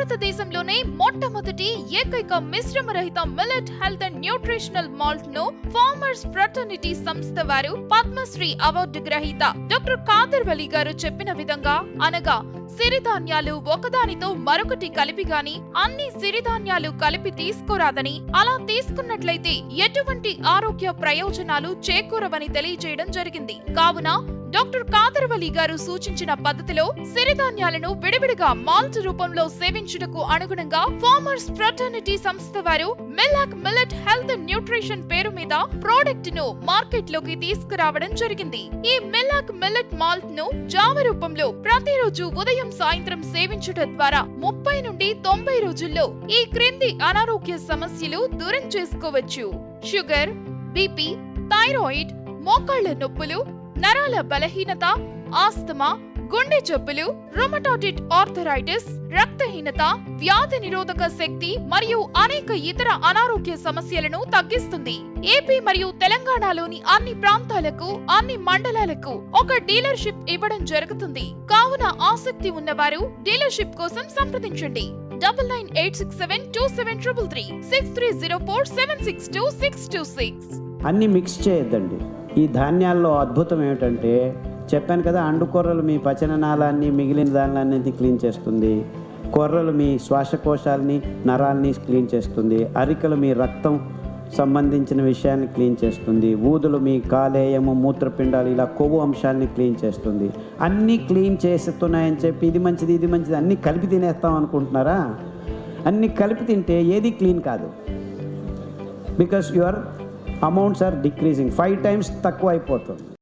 భారతదేశంలోనే మొట్టమొదటి ఏకైక మిశ్రమ రహిత millet health and nutritional malt ను ఫార్మర్స్ ఫ్రటర్నిటీ సంస్థ వారు పద్మశ్రీ అవార్డు గ్రహీత డాక్టర్ ఖాదర్ వలి గారు చెప్పిన విధంగా అనగా సిరిధాన్యాలు ఒకదానితో మరొకటి కలిపి గాని అన్ని సిరిధాన్యాలు కలిపి తీసుకోరాదని, అలా తీసుకున్నట్లయితే ఎటువంటి ఆరోగ్య ప్రయోజనాలు చేకూరవని తెలియజేయడం జరిగింది. కావున డాక్టర్ ఖాదర్ వలి గారు సూచించిన పద్ధతిలో సిరిధాన్యాలను విడివిడిగా మాల్ట్ రూపంలో సేవించుటకు అనుగుణంగా ఫార్మర్స్ ఫ్రటర్నిటీ సంస్థ వారు మిల్లాక్ మిల్లెట్ హెల్త్ అండ్ న్యూట్రిషన్ పేరు మీద ప్రోడక్ట్ ను మార్కెట్ లోకి తీసుకురావడం జరిగింది. ఈ మిల్లాక్ మిల్లెట్ మాల్ట్ ను జావ రూపంలో ప్రతిరోజు ఉదయం సాయంత్రం సేవించడం ద్వారా 30 నుండి 90 రోజుల్లో ఈ క్రింది అనారోగ్య సమస్యలు దూరం చేసుకోవచ్చు. షుగర్, బీపీ, థైరాయిడ్, మోకాళ్ల నొప్పులు, నరాల బలహీనత, ఆస్తమా, గుండె జబ్బులు, రుమటాయిడ్ ఆర్థరైటిస్, రక్తహీనత, వ్యాధి నిరోధక శక్తి మరియు అనేక ఇతర అనారోగ్య సమస్యలను తగ్గిస్తుంది. ఏపీ మరియు తెలంగాణలోని అన్ని ప్రాంతాలకు, అన్ని మండలాలకు ఒక డీలర్షిప్ ఇవ్వడం జరుగుతుంది. కావున ఆసక్తి ఉన్నవారు డీలర్షిప్ కోసం సంప్రదించండి. 9986727333 6304762626. అన్ని మిక్స్ చేయొద్దండి. ఈ ధాన్యాల్లో అద్భుతం ఏమిటంటే, చెప్పాను కదా, అండు కొర్రలు మీ పచననాళాన్ని, మిగిలిన దానిలన్నింటినీ క్లీన్ చేస్తుంది. కొర్రలు మీ శ్వాసకోశాలని, నరాల్ని క్లీన్ చేస్తుంది. అరికలు మీ రక్తం సంబంధించిన విషయాన్ని క్లీన్ చేస్తుంది. ఊదులు మీ కాలేయము, మూత్రపిండాలు, ఇలా కొవ్వు అంశాలని క్లీన్ చేస్తుంది. అన్నీ క్లీన్ చేస్తున్నాయని చెప్పి ఇది మంచిది ఇది మంచిది అన్నీ కలిపి తినేస్తాం అనుకుంటున్నారా? అన్నీ కలిపి తింటే ఏది క్లీన్ కాదు. Because your amounts are decreasing, 5 times తక్కువ అయిపోతుంది.